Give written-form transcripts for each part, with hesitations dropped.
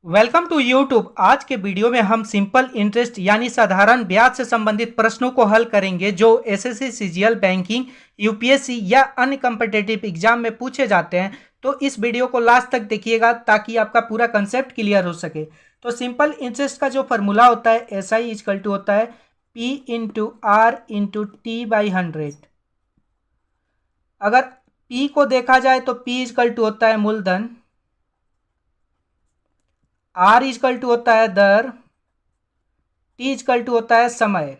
Welcome to YouTube. आज के video में हम सिंपल इंटरेस्ट यानी साधारण ब्याज से संबंधित प्रश्नों को हल करेंगे जो एसएससी, सीजीएल, बैंकिंग, यूपीएससी या अन्य कॉम्पिटिटिव एग्जाम में पूछे जाते हैं। तो इस वीडियो को लास्ट तक देखिएगा ताकि आपका पूरा कंसेप्ट क्लियर हो सके। तो सिंपल इंटरेस्ट का जो फॉर्मूला होता है एस आई इजकल टू होता है P into R into T by 100। अगर पी को देखा जाए तो पी इजकल टू होता है मूलधन, आर इजकल टू होता है दर, टी इजकल टू होता है समय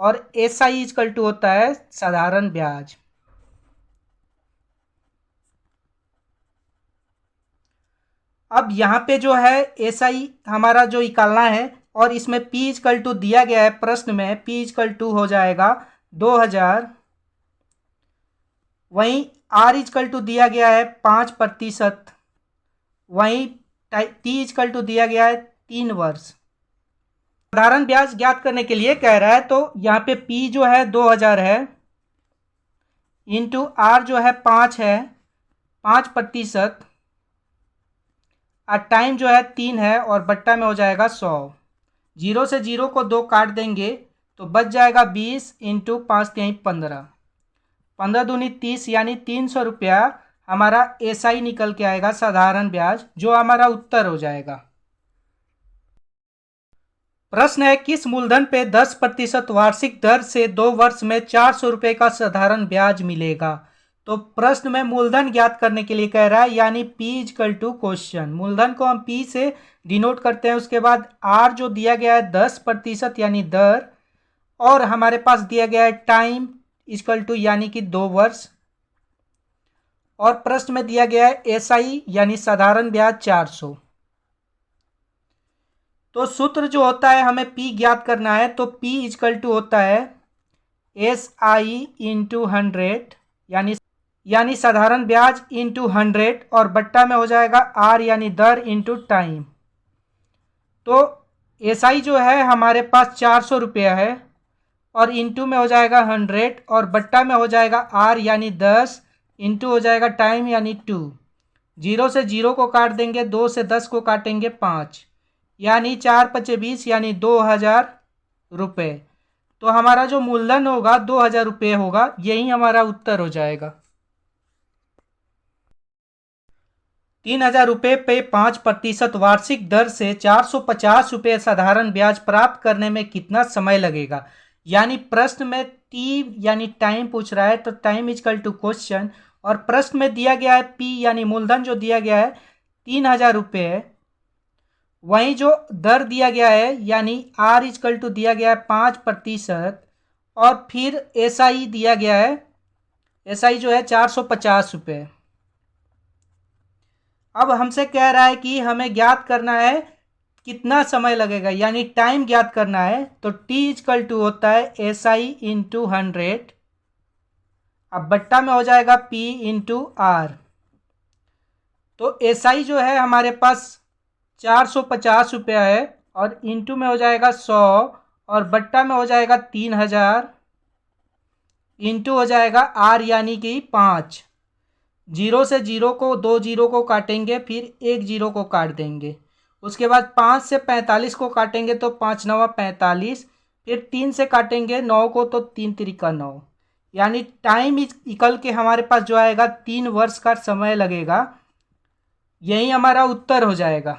और एस आई इजकल टू होता है साधारण ब्याज। अब यहाँ पे जो है एस आई हमारा जो निकालना है और इसमें पी इजकल टू दिया गया है प्रश्न में, पी इजकल टू हो जाएगा 2000। वहीं आर इजकल टू दिया गया है 5%। वहीं टी इजकल टू दिया गया है 3 वर्ष। साधारण ब्याज ज्ञात करने के लिए कह रहा है तो यहाँ पे पी जो है 2000 है इंटू आर जो है 5 है, 5%, और टाइम जो है 3 है और बट्टा में हो जाएगा 100। जीरो से जीरो को 2 काट देंगे तो बच जाएगा 20 इंटू 5×3 = 15। 15 दूनी 30 यानी 300 रुपया हमारा एस आई निकल के आएगा साधारण ब्याज, जो हमारा उत्तर हो जाएगा। प्रश्न है किस मूलधन पे 10% वार्षिक दर से 2 वर्ष में 400 रुपये का साधारण ब्याज मिलेगा। तो प्रश्न में मूलधन ज्ञात करने के लिए कह रहा है यानी P इजकल टू क्वेश्चन। मूलधन को हम P से डिनोट करते हैं। उसके बाद R जो दिया गया है 10% यानी दर, और हमारे पास दिया गया है टाइम इजकल टू यानी कि 2 वर्ष, और प्रश्न में दिया गया है SI यानी साधारण ब्याज 400। तो सूत्र जो होता है हमें P ज्ञात करना है तो P इजकल टू होता है SI इंटू 100 यानी साधारण ब्याज इंटू 100 और बट्टा में हो जाएगा R यानी दर इंटू टाइम। तो SI जो है हमारे पास 400 रुपया है और इंटू में हो जाएगा 100 और बट्टा में हो जाएगा R यानी 10 इंटू हो जाएगा टाइम यानी 2। जीरो से जीरो को काट देंगे, 2 से 10 को काटेंगे 5 यानी 4×5 = 20 यानी 2000 रुपये। तो हमारा जो मूलधन होगा 2000 रुपये होगा, यही हमारा उत्तर हो जाएगा। 3000 रुपये पे 5% वार्षिक दर से 450 रुपये साधारण ब्याज प्राप्त करने में कितना समय लगेगा। यानी प्रश्न में टी यानी टाइम पूछ रहा है तो टाइम इजकल टू क्वेश्चन, और प्रश्न में दिया गया है पी यानी मूलधन जो दिया गया है 3000 रुपये है। वहीं जो दर दिया गया है यानी आर इजकल टू दिया गया है 5%, और फिर एस आई दिया गया है, एस आई जो है 450 रुपये। अब हमसे कह रहा है कि हमें ज्ञात करना है कितना समय लगेगा यानी टाइम ज्ञात करना है। तो T इजकल टू होता है एस आई इंटू 100, अब बट्टा में हो जाएगा P इंटू आर। तो एस आई जो है हमारे पास 450 रुपया है और इंटू में हो जाएगा 100 और बट्टा में हो जाएगा 3000 इंटू हो जाएगा आर यानी कि 5। जीरो से जीरो को 2 जीरो को काटेंगे, फिर 1 जीरो को काट देंगे। उसके बाद 5 से 45 को काटेंगे तो 5 9 45, फिर 3 से काटेंगे 9 को तो 3 3 9, यानी टाइम इक्वल के हमारे पास जो आएगा 3 वर्ष का समय लगेगा। यही हमारा उत्तर हो जाएगा।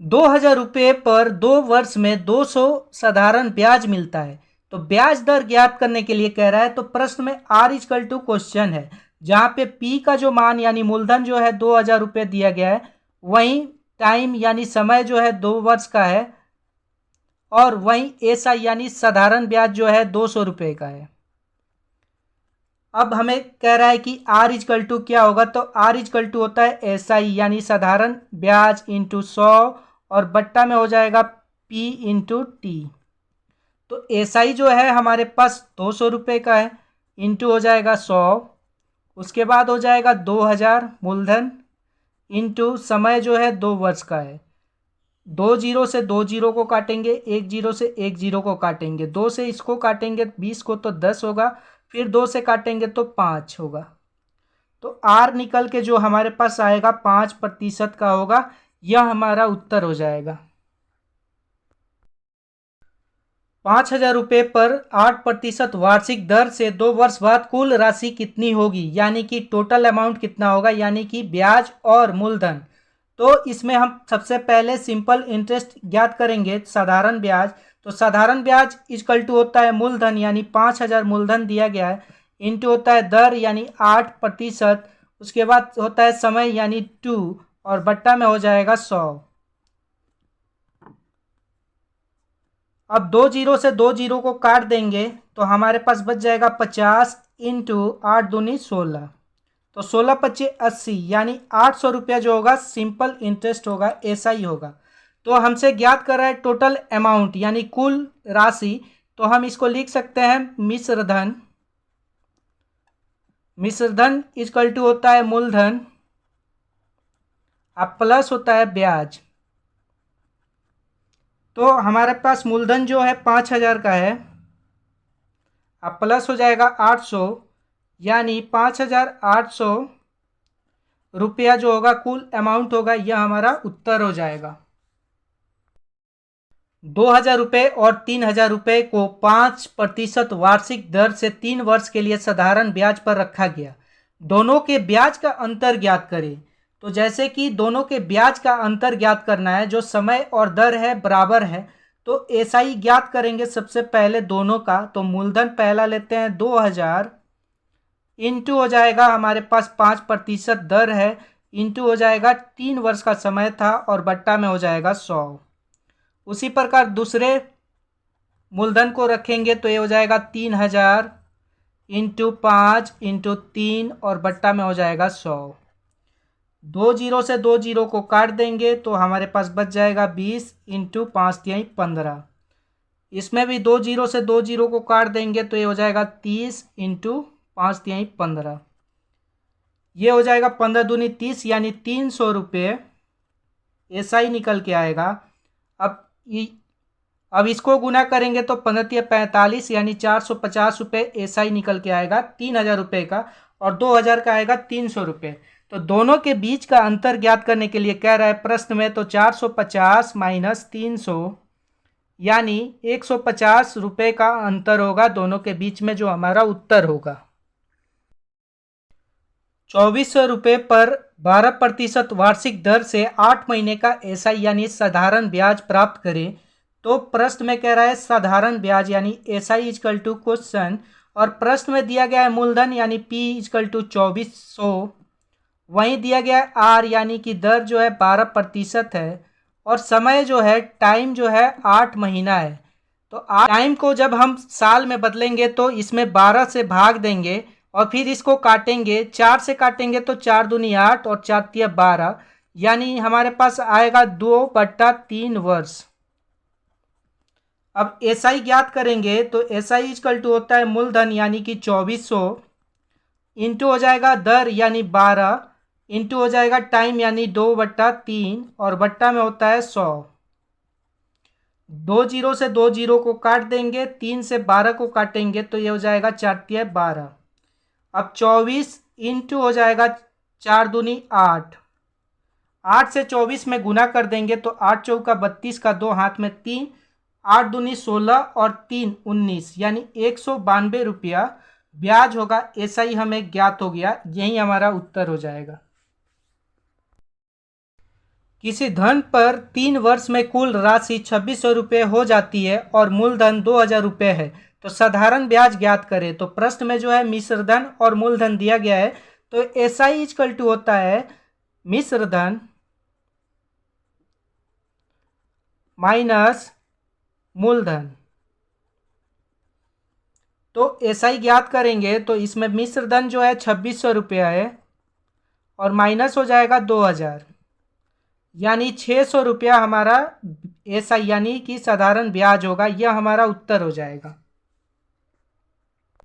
2000 रुपये पर 2 वर्ष में 200 साधारण ब्याज मिलता है। तो ब्याज दर ज्ञात करने के लिए कह रहा है तो प्रश्न में आर इजकल टू क्वेश्चन है, जहां पे पी का जो मान यानी मूलधन जो है 2000 रुपये दिया गया है, वहीं टाइम यानी समय जो है 2 वर्ष का है, और वहीं एस आई यानी साधारण ब्याज जो है 200 रुपये का है। अब हमें कह रहा है कि आर इजकल टू क्या होगा, तो आर इजकल टू होता है एस आई यानी साधारण ब्याज इंटू 100 और बट्टा में हो जाएगा पी इंटू टी। तो एस आई जो है हमारे पास 200 रुपये का है, इंटू हो जाएगा 100, उसके बाद हो जाएगा 2000 मूलधन इंटू समय जो है 2 वर्ष का है। 2 जीरो से 2 जीरो को काटेंगे, 1 जीरो से 1 जीरो को काटेंगे, 2 से इसको काटेंगे 20 को तो 10 होगा, फिर 2 से काटेंगे तो 5 होगा। तो आर निकल के जो हमारे पास आएगा 5% का होगा। यह हमारा उत्तर हो जाएगा। 5,000 रुपये पर 8% वार्षिक दर से 2 वर्ष बाद कुल राशि कितनी होगी, यानी कि टोटल अमाउंट कितना होगा, यानी कि ब्याज और मूलधन। तो इसमें हम सबसे पहले सिंपल इंटरेस्ट ज्ञात करेंगे, साधारण ब्याज। तो साधारण ब्याज इक्वल टू होता है मूलधन, यानी 5,000 मूलधन दिया गया है, इंटू होता है दर यानी 8%, उसके बाद होता है समय यानी 2, और बट्टा में हो जाएगा 100। अब 2 जीरो से 2 जीरो को काट देंगे तो हमारे पास बच जाएगा 50 इंटू 8 दूनी 16, तो 16×25 = 80, यानी 800 रुपया जो होगा सिंपल इंटरेस्ट होगा, ऐसा ही होगा। तो हमसे ज्ञात कर रहा है टोटल अमाउंट यानी कुल राशि, तो हम इसको लिख सकते हैं मिश्रधन। मिश्रधन इक्वल टू होता है मूलधन अब प्लस होता है ब्याज। तो हमारे पास मूलधन जो है 5,000 का है, अब प्लस हो जाएगा 800, यानी 5,800 रुपया जो होगा कुल अमाउंट होगा, यह हमारा उत्तर हो जाएगा। 2,000 रुपये और 3,000 रुपये को 5% वार्षिक दर से 3 वर्ष के लिए साधारण ब्याज पर रखा गया। दोनों के ब्याज का अंतर ज्ञात करें। तो जैसे कि दोनों के ब्याज का अंतर ज्ञात करना है, जो समय और दर है बराबर है, तो ऐसा ही ज्ञात करेंगे सबसे पहले दोनों का। तो मूलधन पहला लेते हैं 2,000, इंटू हो जाएगा हमारे पास 5% दर है, इंटू हो जाएगा 3 वर्ष का समय था, और बट्टा में हो जाएगा 100। उसी प्रकार दूसरे मूलधन को रखेंगे तो ये हो जाएगा 3,000 इंटू 5 इंटू 3, और बट्टा में हो जाएगा 100। 2 जीरो से 2 जीरो को काट देंगे तो हमारे पास बच जाएगा 20 इंटू 5×3 = 15। इसमें भी 2 जीरो से 2 जीरो को काट देंगे तो ये हो जाएगा 30 इंटू 5×3 = 15। ये हो जाएगा 15 दूनी 30, यानी 300 रुपये, ऐसा ही निकल के आएगा। अब इसको गुना करेंगे तो 15×3 = 45, यानी 450 रुपये, ऐसा ही निकल के आएगा। 3,000 रुपये का और 2,000 का आएगा 300 रुपये। तो दोनों के बीच का अंतर ज्ञात करने के लिए कह रहा है प्रश्न में, तो 450 - 300, यानी 150 रुपये का अंतर होगा दोनों के बीच में, जो हमारा उत्तर होगा। 2,400 रुपये पर 12% वार्षिक दर से 8 महीने का एसआई यानी साधारण ब्याज प्राप्त करें। तो प्रश्न में कह रहा है साधारण ब्याज यानी एसआई इक्वल टू क्वेश्चन, और प्रश्न में दिया गया है मूलधन यानी पी इक्वल टू 2,400, वहीं दिया गया है आर यानी कि दर जो है 12% है, और समय जो है टाइम जो है 8 महीना है। तो टाइम को जब हम साल में बदलेंगे तो इसमें 12 से भाग देंगे और फिर इसको काटेंगे, 4 से काटेंगे तो 4 दूनी 8 और 4 तिया 12, यानी हमारे पास आएगा 2/3 वर्ष। अब एसआई ज्ञात करेंगे तो एसआई इक्वल टू होता है मूलधन यानी कि 2,400 इंटू हो जाएगा दर यानी 12 इंटू हो जाएगा टाइम यानी 2/3 और बट्टा में होता है 100। 2 जीरो से 2 जीरो को काट देंगे, 3 से 12 को काटेंगे तो ये हो जाएगा 4 तिया 12। अब 24 इंटू हो जाएगा 4 दूनी 8, 8 से 24 में गुना कर देंगे तो 8 चौका 32 का 2 हाथ में 3, 8 दूनी 16 और 3 19, यानी 192 रुपया ब्याज होगा। ऐसा ही हमें ज्ञात हो गया, यही हमारा उत्तर हो जाएगा। किसी धन पर 3 वर्ष में कुल राशि 2,600 रुपये हो जाती है और मूलधन 2,000 रुपये है, तो साधारण ब्याज ज्ञात करें। तो प्रश्न में जो है मिश्रधन और मूलधन दिया गया है, तो एसआई इक्वल टू होता है मिश्रधन माइनस मूलधन। तो एसआई ज्ञात करेंगे तो इसमें मिश्रधन जो है 2,600 रुपया है और माइनस हो जाएगा 2,000, यानी 600 रुपया हमारा एसआई यानी कि साधारण ब्याज होगा। यह हमारा उत्तर हो जाएगा।